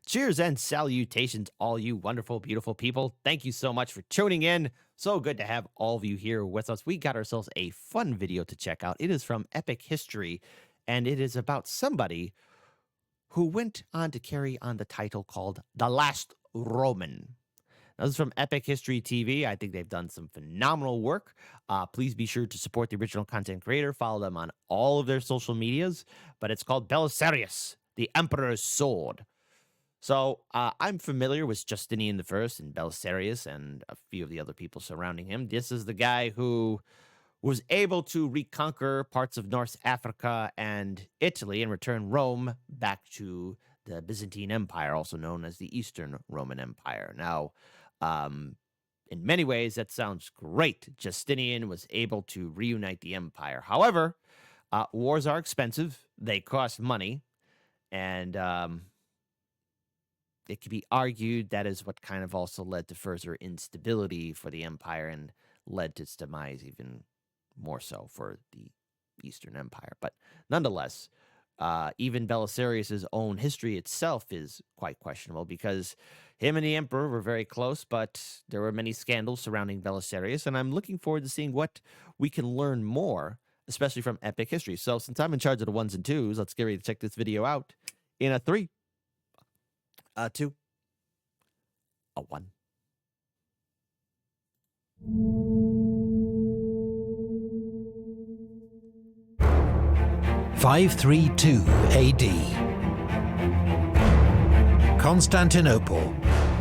Cheers and salutations, all you wonderful, beautiful people. Thank you so much for tuning in. So good to have all of you here with us. We got ourselves a fun video to check out. It is from Epic History, and it is about somebody who went on to carry on the title called The Last Roman. Now, this is from Epic History TV. I think they've done some phenomenal work. Please be sure to support the original content creator. Follow them on all of their social medias. But it's called Belisarius, the Emperor's Sword. So I'm familiar with Justinian I and Belisarius and a few of the other people surrounding him. This is the guy who was able to reconquer parts of North Africa and Italy and return Rome back to the Byzantine Empire, also known as the Eastern Roman Empire. Now, in many ways, that sounds great. Justinian was able to reunite the empire. However, wars are expensive. They cost money. And it can be argued that is what kind of also led to further instability for the empire and led to its demise even more so for the Eastern Empire. But nonetheless, even Belisarius' own history itself is quite questionable because him and the emperor were very close, but there were many scandals surrounding Belisarius, and I'm looking forward to seeing what we can learn more, especially from Epic History. So since I'm in charge of the ones and twos, let's get ready to check this video out in a 3, a 2, a 1. 532 AD. Constantinople,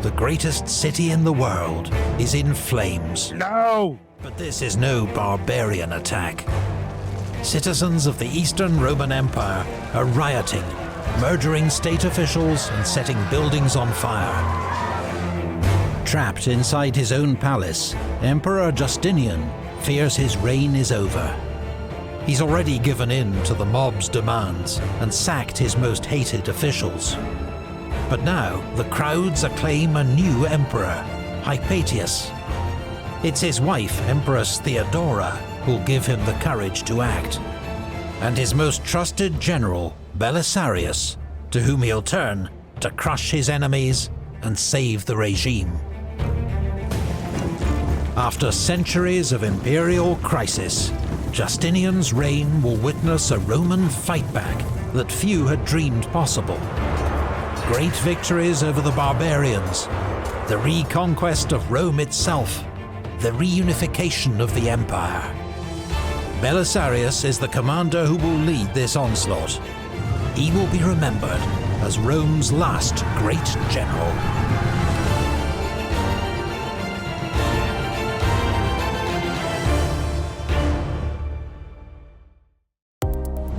the greatest city in the world, is in flames. No! But this is no barbarian attack. Citizens of the Eastern Roman Empire are rioting, murdering state officials and setting buildings on fire. Trapped inside his own palace, Emperor Justinian fears his reign is over. He's already given in to the mob's demands and sacked his most hated officials. But now the crowds acclaim a new emperor, Hypatius. It's his wife, Empress Theodora, who'll give him the courage to act. And his most trusted general, Belisarius, to whom he'll turn to crush his enemies and save the regime. After centuries of imperial crisis, Justinian's reign will witness a Roman fightback that few had dreamed possible. Great victories over the barbarians, the reconquest of Rome itself, the reunification of the empire. Belisarius is the commander who will lead this onslaught. He will be remembered as Rome's last great general.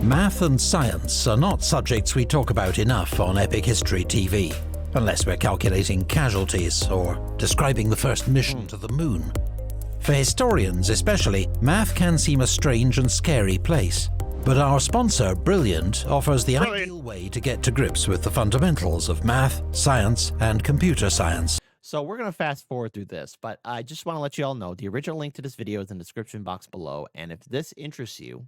Math and science are not subjects we talk about enough on Epic History TV, unless we're calculating casualties or describing the first mission to the moon. For historians especially, math can seem a strange and scary place. But our sponsor, Brilliant, offers the ideal way to get to grips with the fundamentals of math, science, and computer science. So we're going to fast forward through this, but I just want to let you all know the original link to this video is in the description box below. And if this interests you,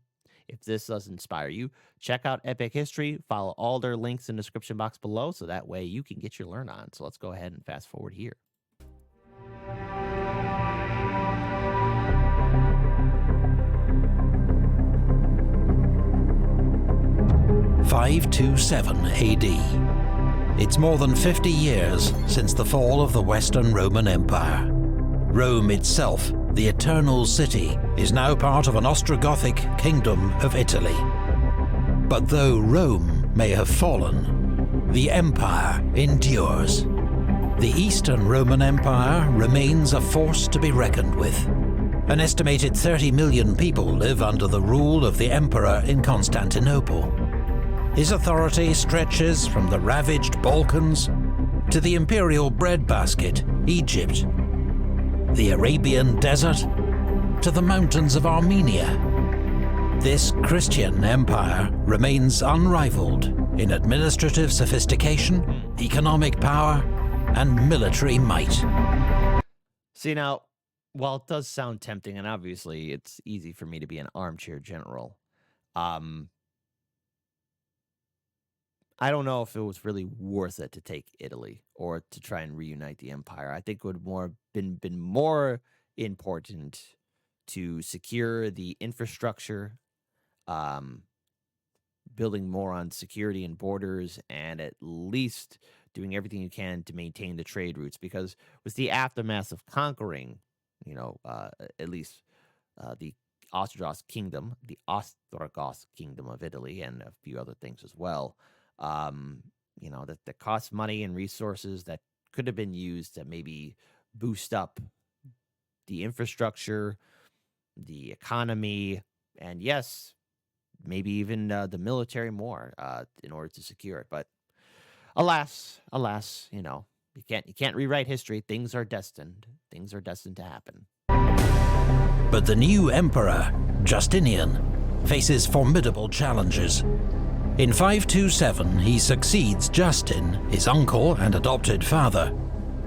if this does inspire you, check out Epic History, follow all their links in the description box below, so that way you can get your learn on. So let's go ahead and fast forward here. (527 AD). It's more than 50 years since the fall of the Western Roman Empire. Rome itself, the Eternal City, is now part of an Ostrogothic kingdom of Italy. But though Rome may have fallen, the empire endures. The Eastern Roman Empire remains a force to be reckoned with. An estimated 30 million people live under the rule of the emperor in Constantinople. His authority stretches from the ravaged Balkans to the imperial breadbasket, Egypt, the Arabian desert, to the mountains of Armenia. This Christian empire remains unrivaled in administrative sophistication, economic power, and military might. See, now, while it does sound tempting, and obviously it's easy for me to be an armchair general, I'm I don't know if it was really worth it to take Italy or to try and reunite the empire. I think it would been more important to secure the infrastructure, um, building more on security and borders, and at least doing everything you can to maintain the trade routes. Because with the aftermath of conquering, you know, at least the Ostrogoth kingdom of Italy, and a few other things as well. That cost money and resources that could have been used to maybe boost up the infrastructure, the economy, and yes, maybe even the military more in order to secure it. But alas, you can't rewrite history. Things are destined. Things are destined to happen. But the new emperor, Justinian, faces formidable challenges. In 527, he succeeds Justin, his uncle and adopted father,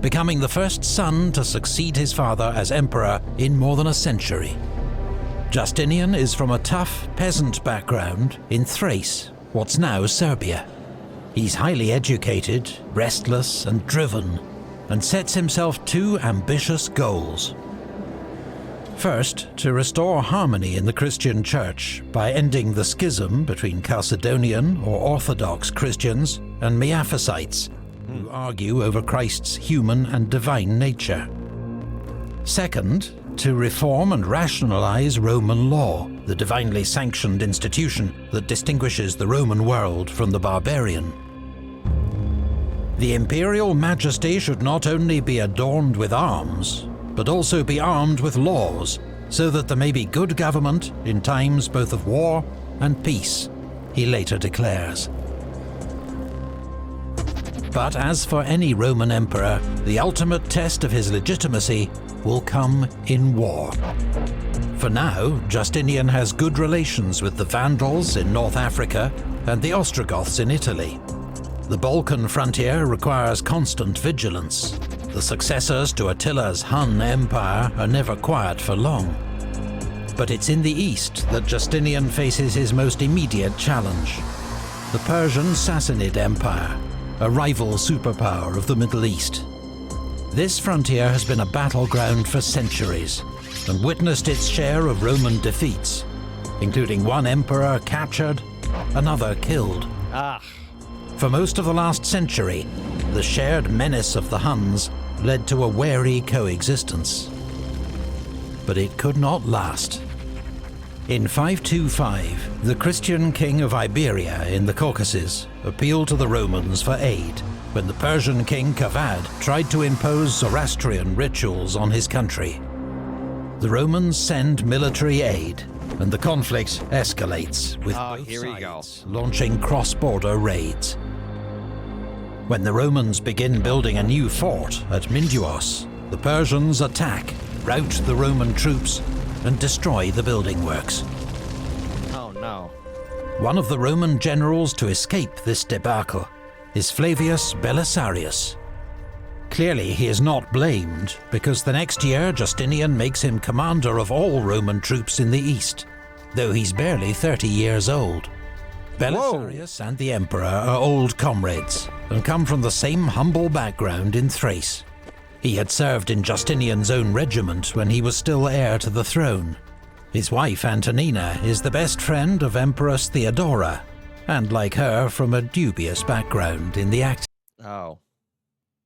becoming the first son to succeed his father as emperor in more than a century. Justinian is from a tough peasant background in Thrace, what's now Serbia. He's highly educated, restless and driven, and sets himself two ambitious goals. First, to restore harmony in the Christian Church by ending the schism between Chalcedonian or Orthodox Christians and Miaphysites, who argue over Christ's human and divine nature. Second, to reform and rationalize Roman law, the divinely sanctioned institution that distinguishes the Roman world from the barbarian. The imperial majesty should not only be adorned with arms, but also be armed with laws, so that there may be good government in times both of war and peace, he later declares. But as for any Roman emperor, the ultimate test of his legitimacy will come in war. For now, Justinian has good relations with the Vandals in North Africa and the Ostrogoths in Italy. The Balkan frontier requires constant vigilance. The successors to Attila's Hun Empire are never quiet for long. But it's in the east that Justinian faces his most immediate challenge: the Persian Sassanid Empire, a rival superpower of the Middle East. This frontier has been a battleground for centuries and witnessed its share of Roman defeats, including one emperor captured, another killed. For most of the last century, the shared menace of the Huns led to a wary coexistence. But it could not last. In 525, the Christian king of Iberia in the Caucasus appealed to the Romans for aid when the Persian king Kavad tried to impose Zoroastrian rituals on his country. The Romans send military aid, and the conflict escalates, with both sides launching cross-border raids. When the Romans begin building a new fort at Minduos, the Persians attack, rout the Roman troops, and destroy the building works. Oh no. One of the Roman generals to escape this debacle is Flavius Belisarius. Clearly he is not blamed, because the next year Justinian makes him commander of all Roman troops in the east, though he's barely 30 years old. Belisarius and the emperor are old comrades, and come from the same humble background in Thrace. He had served in Justinian's own regiment when he was still heir to the throne. His wife Antonina is the best friend of Empress Theodora, and like her, from a dubious background in the acting. Oh,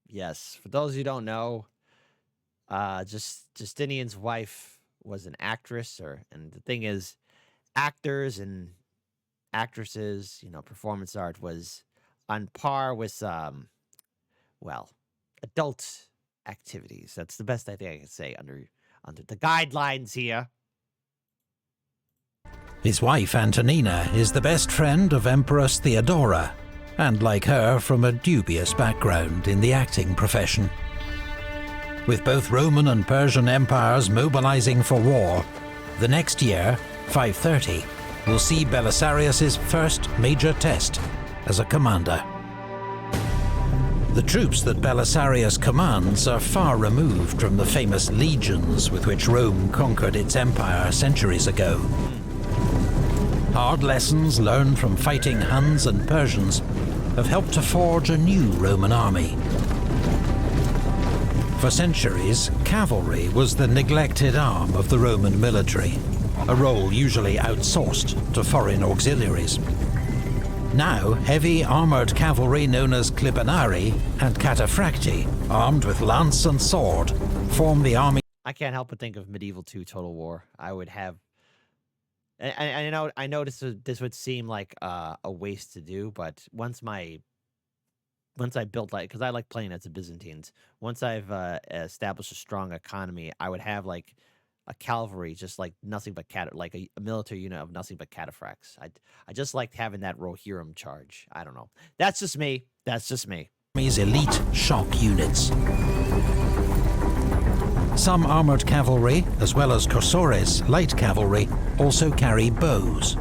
yes. For those who don't know, Justinian's wife was an actress, and the thing is, actors and actresses, performance art was on par with, adult activities. That's the best I think I can say under the guidelines here. His wife Antonina is the best friend of Empress Theodora, and like her, from a dubious background in the acting profession. With both Roman and Persian empires mobilizing for war, the next year, 530, will see Belisarius' first major test as a commander. The troops that Belisarius commands are far removed from the famous legions with which Rome conquered its empire centuries ago. Hard lessons learned from fighting Huns and Persians have helped to forge a new Roman army. For centuries, cavalry was the neglected arm of the Roman military, a role usually outsourced to foreign auxiliaries. Now, heavy armoured cavalry known as clibanarii and cataphracti, armed with lance and sword, form the army. I can't help but think of Medieval 2 Total War. I would have... I know this would seem like a waste to do, but once I built, like, because I like playing as the Byzantines, once I've established a strong economy, I would have like a cavalry, just like nothing but like a military unit of nothing but cataphracts. I just liked having that Rohirrim charge. I don't know. That's just me. That's just me. Army's elite shock units. Some armoured cavalry, as well as cursores, light cavalry, also carry bows.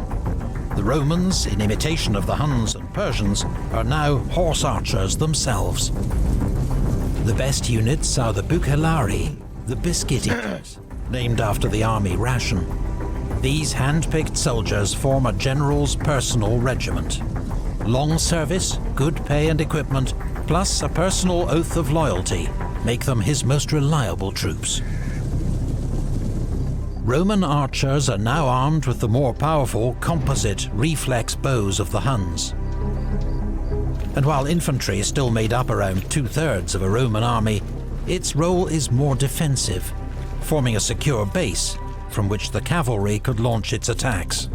The Romans, in imitation of the Huns and Persians, are now horse archers themselves. The best units are the Bucellarii, the biscuit eaters, named after the army ration. These hand-picked soldiers form a general's personal regiment. Long service, good pay and equipment, plus a personal oath of loyalty make them his most reliable troops. Roman archers are now armed with the more powerful composite reflex bows of the Huns. And while infantry still made up around 2/3 of a Roman army, its role is more defensive, forming a secure base from which the cavalry could launch its attacks.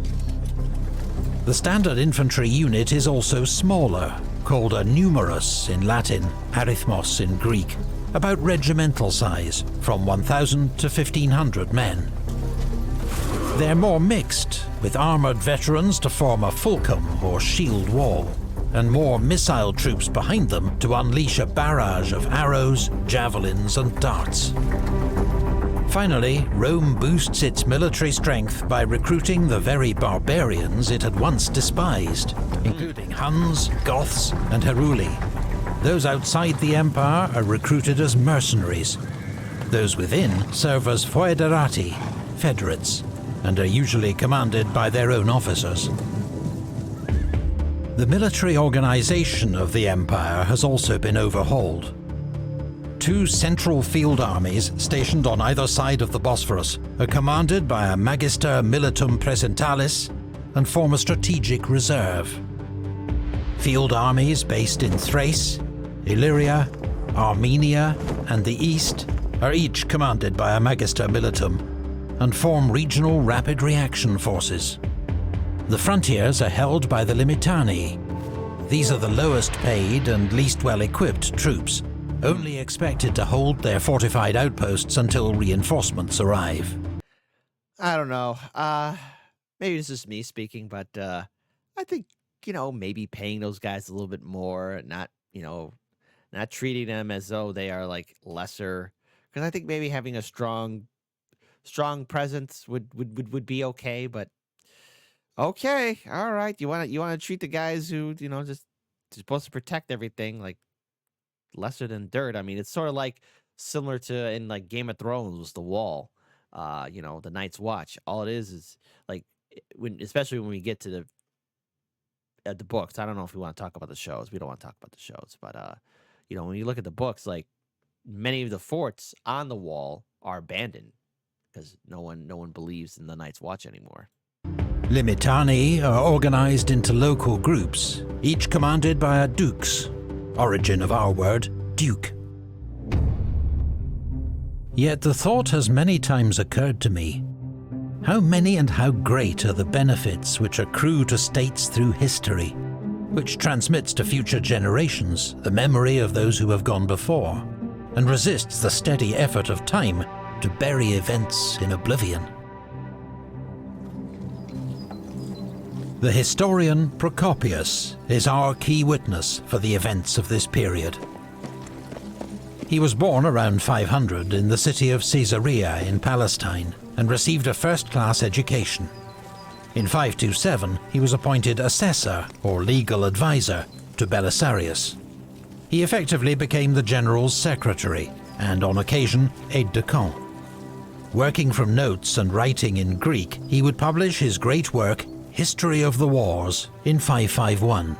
The standard infantry unit is also smaller, called a numerus in Latin, arithmos in Greek, about regimental size, from 1,000 to 1,500 men. They're more mixed, with armoured veterans to form a fulcrum or shield wall, and more missile troops behind them to unleash a barrage of arrows, javelins and darts. Finally, Rome boosts its military strength by recruiting the very barbarians it had once despised, including Huns, Goths and Heruli. Those outside the empire are recruited as mercenaries. Those within serve as foederati, federates, and are usually commanded by their own officers. The military organization of the empire has also been overhauled. 2 central field armies stationed on either side of the Bosphorus are commanded by a magister militum presentalis and form a strategic reserve. Field armies based in Thrace, Illyria, Armenia and the East are each commanded by a magister militum and form regional rapid reaction forces. The frontiers are held by the limitani. These are the lowest paid and least well equipped troops, only expected to hold their fortified outposts until reinforcements arrive. I don't know. Maybe this is me speaking, but I think, maybe paying those guys a little bit more, not treating them as though they are like lesser. Because I think maybe having a strong presence would be okay, but okay, all right. You want to treat the guys who, just supposed to protect everything like lesser than dirt. I mean, it's sort of like similar to in like Game of Thrones was the Wall, the Night's Watch. All it is like especially when we get to the books. I don't know if we want to talk about the shows. We don't want to talk about the shows, but when you look at the books, like many of the forts on the Wall are abandoned because no one believes in the Night's Watch anymore. Limitani are organized into local groups, each commanded by a dux, origin of our word, duke. Yet the thought has many times occurred to me, how many and how great are the benefits which accrue to states through history, which transmits to future generations the memory of those who have gone before, and resists the steady effort of time to bury events in oblivion. The historian Procopius is our key witness for the events of this period. He was born around 500 in the city of Caesarea in Palestine and received a first-class education. In 527, he was appointed assessor or legal advisor to Belisarius. He effectively became the general's secretary and, on occasion, aide-de-camp. Working from notes and writing in Greek, he would publish his great work History of the Wars in 551.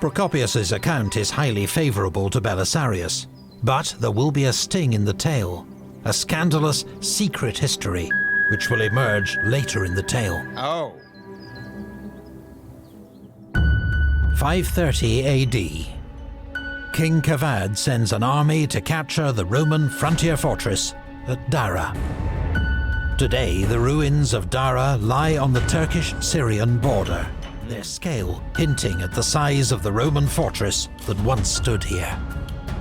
Procopius's account is highly favourable to Belisarius, but there will be a sting in the tale, a scandalous secret history which will emerge later in the tale. Oh. 530 AD. King Kavad sends an army to capture the Roman frontier fortress at Dara. Today, the ruins of Dara lie on the Turkish-Syrian border, their scale hinting at the size of the Roman fortress that once stood here.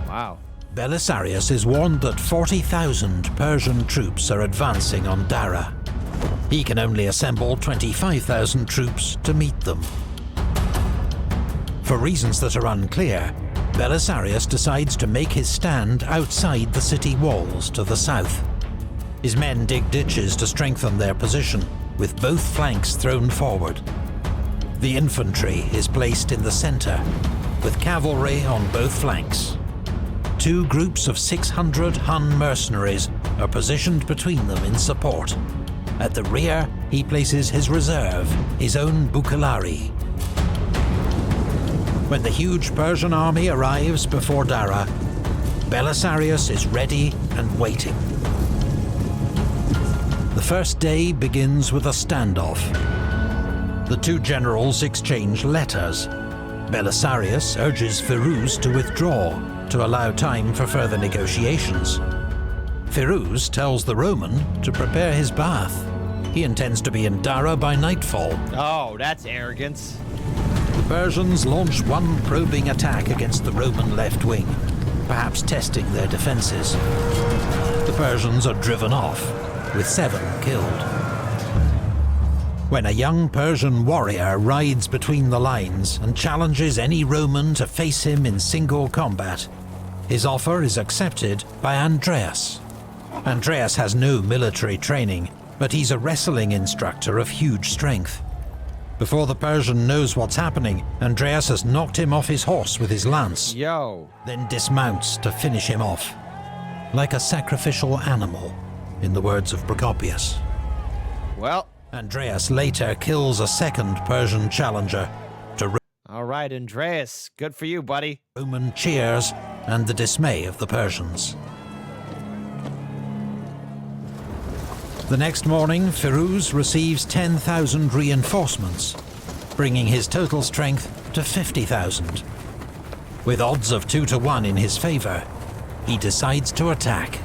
Wow. Belisarius is warned that 40,000 Persian troops are advancing on Dara. He can only assemble 25,000 troops to meet them. For reasons that are unclear, Belisarius decides to make his stand outside the city walls to the south. His men dig ditches to strengthen their position, with both flanks thrown forward. The infantry is placed in the centre, with cavalry on both flanks. Two groups of 600 Hun mercenaries are positioned between them in support. At the rear, he places his reserve, his own Bucellari. When the huge Persian army arrives before Dara, Belisarius is ready and waiting. The first day begins with a standoff. The two generals exchange letters. Belisarius urges Firuz to withdraw to allow time for further negotiations. Firuz tells the Roman to prepare his bath. He intends to be in Dara by nightfall. Oh, that's arrogance. The Persians launch one probing attack against the Roman left wing, perhaps testing their defences. The Persians are driven off, with 7 killed. When a young Persian warrior rides between the lines and challenges any Roman to face him in single combat, his offer is accepted by Andreas. Andreas has no military training, but he's a wrestling instructor of huge strength. Before the Persian knows what's happening, Andreas has knocked him off his horse with his lance, then dismounts to finish him off. Like a sacrificial animal, in the words of Procopius. Well, Andreas later kills a second Persian challenger to all right, Andreas, good for you, buddy. Roman cheers and the dismay of the Persians. The next morning, Firuz receives 10,000 reinforcements, bringing his total strength to 50,000. With odds of 2 to 1 in his favour, he decides to attack.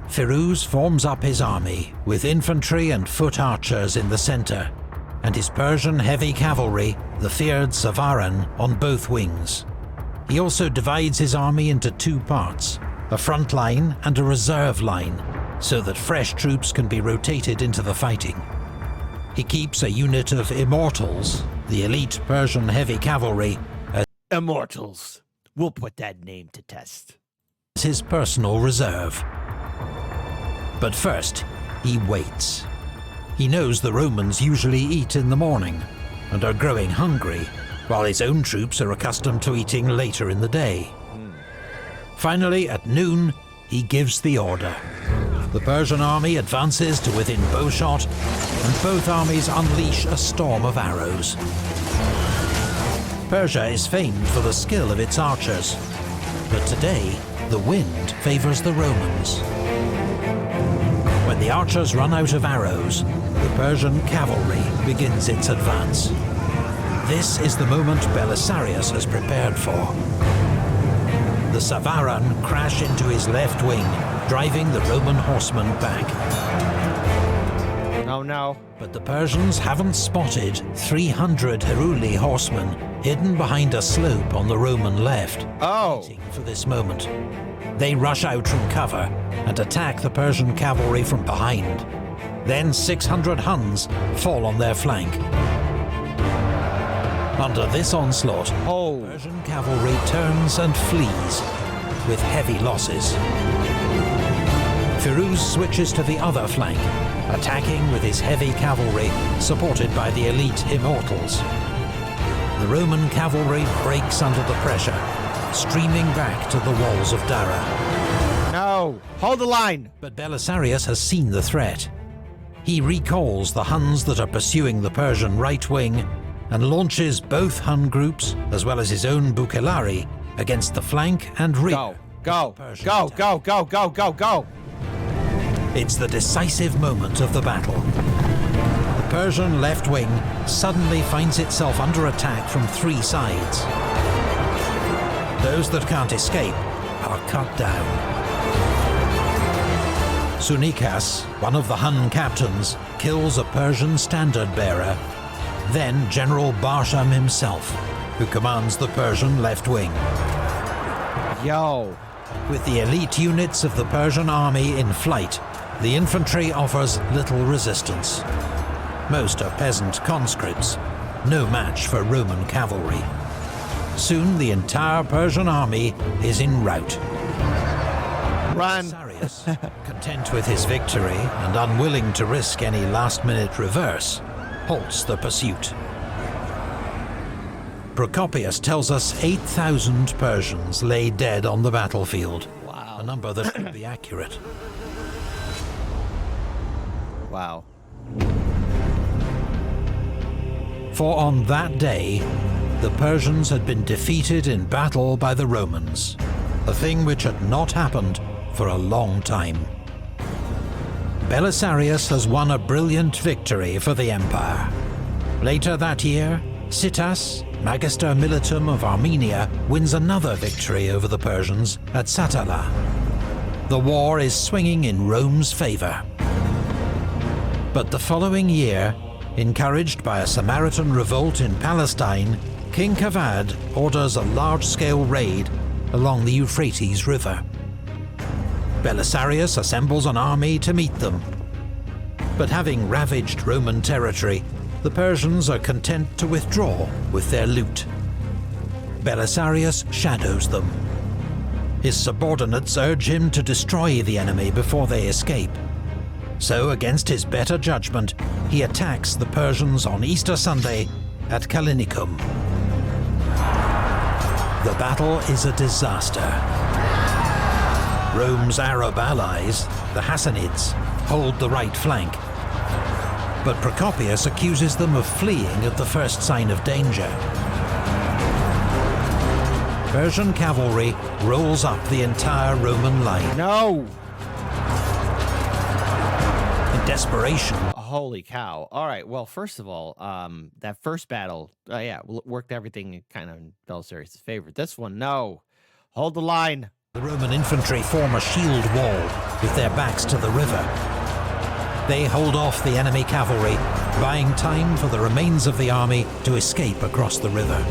Firuz forms up his army, with infantry and foot archers in the centre, and his Persian heavy cavalry, the feared Savaran, on both wings. He also divides his army into 2 parts, a front line and a reserve line, so that fresh troops can be rotated into the fighting. He keeps a unit of Immortals, the elite Persian heavy cavalry, as Immortals. We'll put that name to test. his personal reserve. But first, he waits. He knows the Romans usually eat in the morning and are growing hungry, while his own troops are accustomed to eating later in the day. Finally, at noon, he gives the order. The Persian army advances to within bowshot, and both armies unleash a storm of arrows. Persia is famed for the skill of its archers, but today, the wind favours the Romans. When the archers run out of arrows, the Persian cavalry begins its advance. This is the moment Belisarius has prepared for. The Savaran crash into his left wing, driving the Roman horsemen back. Oh no. But the Persians haven't spotted 300 Heruli horsemen hidden behind a slope on the Roman left, waiting for this moment. They rush out from cover and attack the Persian cavalry from behind. Then 600 Huns fall on their flank. Under this onslaught, Persian cavalry turns and flees, with heavy losses. Firuz switches to the other flank, attacking with his heavy cavalry, supported by the elite Immortals. The Roman cavalry breaks under the pressure, streaming back to the walls of Dara. No! Hold the line! But Belisarius has seen the threat. He recalls the Huns that are pursuing the Persian right wing and launches both Hun groups, as well as his own Bukhari, against the flank and rear. Go! It's the decisive moment of the battle. The Persian left wing suddenly finds itself under attack from three sides. Those that can't escape are cut down. Sunikas, one of the Hun captains, kills a Persian standard-bearer, then General Barsham himself, who commands the Persian left wing. Yo! With the elite units of the Persian army in flight, the infantry offers little resistance. Most are peasant conscripts, no match for Roman cavalry. Soon the entire Persian army is en route. Run! Belisarius, content with his victory and unwilling to risk any last-minute reverse, halts the pursuit. Procopius tells us 8,000 Persians lay dead on the battlefield. Wow. A number that could be accurate. Wow. For on that day, the Persians had been defeated in battle by the Romans, a thing which had not happened for a long time. Belisarius has won a brilliant victory for the empire. Later that year, Citas, Magister Militum of Armenia, wins another victory over the Persians at Satala. The war is swinging in Rome's favor. But the following year, encouraged by a Samaritan revolt in Palestine, King Kavad orders a large-scale raid along the Euphrates River. Belisarius assembles an army to meet them. But having ravaged Roman territory, the Persians are content to withdraw with their loot. Belisarius shadows them. His subordinates urge him to destroy the enemy before they escape. So, against his better judgment, he attacks the Persians on Easter Sunday at Callinicum. The battle is a disaster. Rome's Arab allies, the Hassanids, hold the right flank. But Procopius accuses them of fleeing at the first sign of danger. Persian cavalry rolls up the entire Roman line. No! In desperation, Holy cow. All right, well, first of all, that first battle, worked everything kind of in Belisarius' favor. This one, no. Hold the line. the Roman infantry form a shield wall with their backs to the river. They hold off the enemy cavalry, buying time for the remains of the army to escape across the river.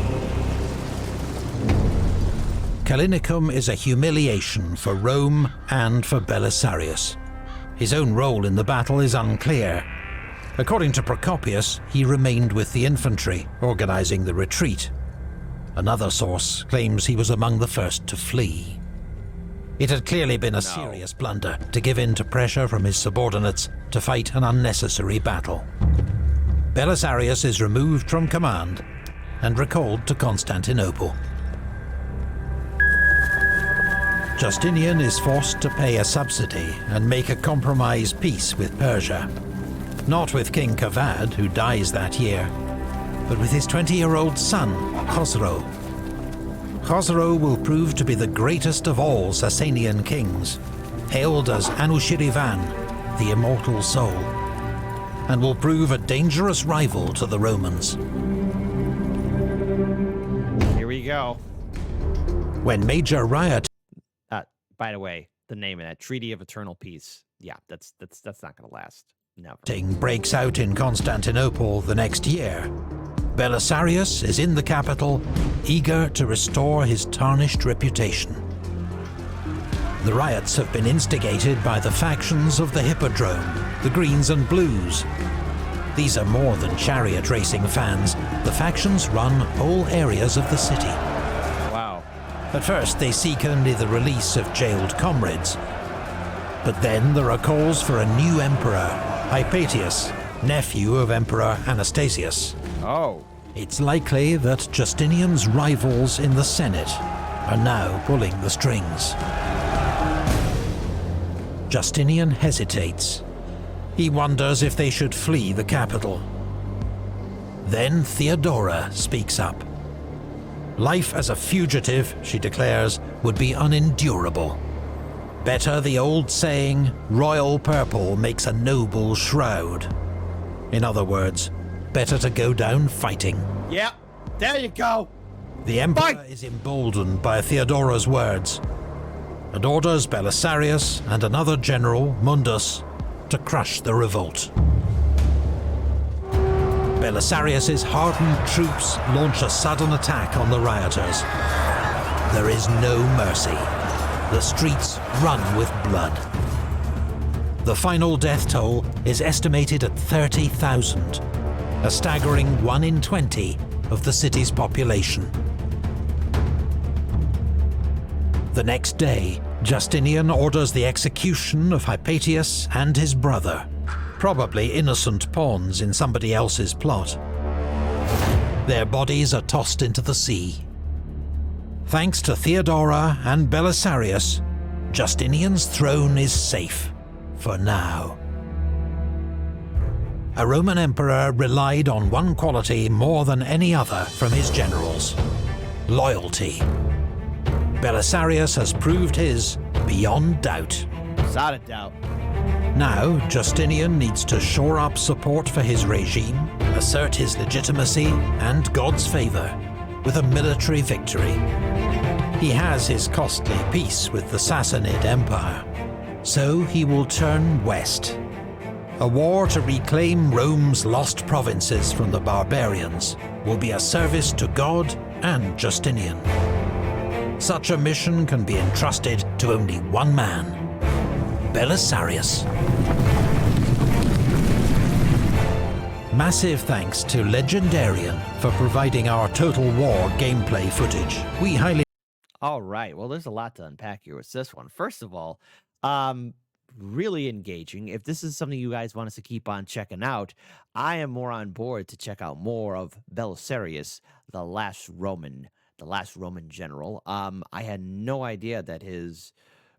Callinicum is a humiliation for Rome and for Belisarius. His own role in the battle is unclear. According to Procopius, he remained with the infantry, organizing the retreat. Another source claims he was among the first to flee. It had clearly been a serious blunder to give in to pressure from his subordinates to fight an unnecessary battle. Belisarius is removed from command and recalled to Constantinople. Justinian is forced to pay a subsidy and make a compromise peace with Persia. Not with King Kavad, who dies that year, but with his 20-year-old son, Khosrow. Khosrow will prove to be the greatest of all Sasanian kings, hailed as Anushirvan, the immortal soul, and will prove a dangerous rival to the Romans. Here we go. When major riot By the way, the name of that Treaty of Eternal Peace. Yeah, that's not going to last. Never. breaks out in Constantinople the next year, Belisarius is in the capital, eager to restore his tarnished reputation. The riots have been instigated by the factions of the Hippodrome, the Greens and Blues. These are more than chariot racing fans. The factions run whole areas of the city. Wow. At first, they seek only the release of jailed comrades. But then there are calls for a new emperor, Hypatius, nephew of Emperor Anastasius. Oh. It's likely that Justinian's rivals in the Senate are now pulling the strings. Justinian hesitates. He wonders if they should flee the capital. Then Theodora speaks up. Life as a fugitive, she declares, would be unendurable. Better the old saying, royal purple makes a noble shroud. In other words, better to go down fighting. Yep, there you go. The Emperor is emboldened by Theodora's words and orders Belisarius and another general, Mundus, to crush the revolt. Belisarius's hardened troops launch a sudden attack on the rioters. There is no mercy. The streets run with blood. The final death toll is estimated at 30,000, a staggering 1 in 20 of the city's population. The next day, Justinian orders the execution of Hypatius and his brother, probably innocent pawns in somebody else's plot. Their bodies are tossed into the sea. Thanks to Theodora and Belisarius, Justinian's throne is safe, for now. A Roman emperor relied on one quality more than any other from his generals: loyalty. Belisarius has proved his beyond doubt. Without a doubt. Now, Justinian needs to shore up support for his regime, assert his legitimacy and God's favour with a military victory. He has his costly peace with the Sassanid Empire, so he will turn west. A war to reclaim Rome's lost provinces from the barbarians will be a service to God and Justinian. Such a mission can be entrusted to only one man: Belisarius. Massive thanks to Legendarian for providing our Total War gameplay footage. We highly... All right. Well, there's a lot to unpack here with this one. First of all, really engaging. If this is something you guys want us to keep on checking out, I am more on board to check out more of Belisarius, the last Roman general. I had no idea that his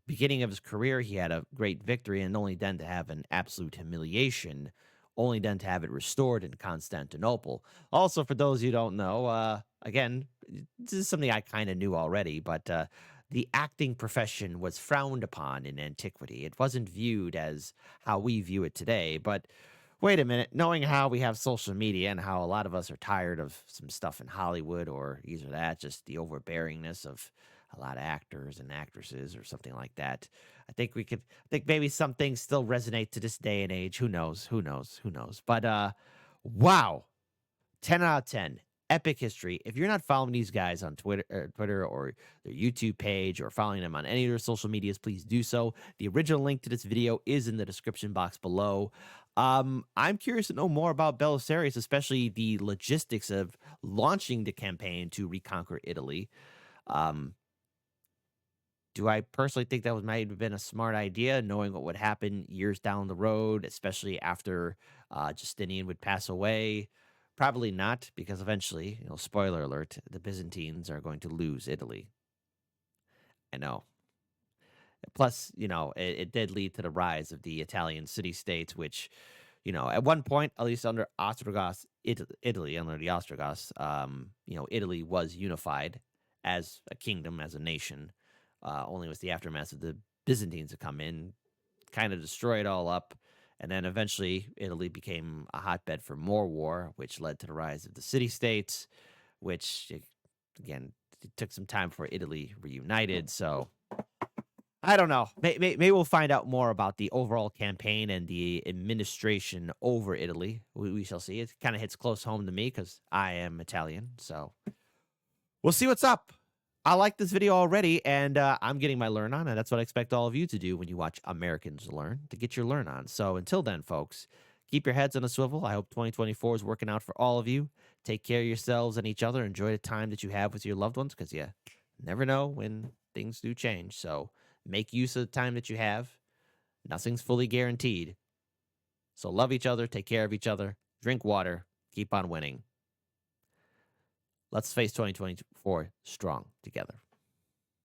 beginning of his career, he had a great victory, and only then to have an absolute humiliation, only then to have it restored in Constantinople. Also, for those you don't know, again, this is something I kind of knew already, but the acting profession was frowned upon in antiquity. It wasn't viewed as how we view it today, but wait a minute, knowing how we have social media and how a lot of us are tired of some stuff in Hollywood or either that, just the overbearingness of a lot of actors and actresses or something like that. I think maybe some things still resonate to this day and age. Who knows? But wow, 10 out of 10. Epic history. If you're not following these guys on Twitter or their YouTube page or following them on any of their social medias, please do so. The original link to this video is in the description box below. I'm curious to know more about Belisarius, especially the logistics of launching the campaign to reconquer Italy. Do I personally think that might have been a smart idea, knowing what would happen years down the road, especially after Justinian would pass away? Probably not, because eventually, spoiler alert, the Byzantines are going to lose Italy. I know. Plus, it did lead to the rise of the Italian city-states, which, at one point, at least under Ostrogoths, Italy, under the Ostrogoths, Italy was unified as a kingdom, as a nation. Only with the aftermath of the Byzantines to come in, kind of destroy it all up. And then eventually Italy became a hotbed for more war, which led to the rise of the city-states, which, again, it took some time before Italy reunited. So I don't know. Maybe we'll find out more about the overall campaign and the administration over Italy. We shall see. It kind of hits close home to me because I am Italian. So we'll see what's up. I like this video already, and I'm getting my learn on, and that's what I expect all of you to do when you watch Americans Learn, to get your learn on. So until then, folks, keep your heads on a swivel. I hope 2024 is working out for all of you. Take care of yourselves and each other. Enjoy the time that you have with your loved ones, because you never know when things do change. So make use of the time that you have. Nothing's fully guaranteed. So love each other, take care of each other, drink water, keep on winning. Let's face 2024 strong together.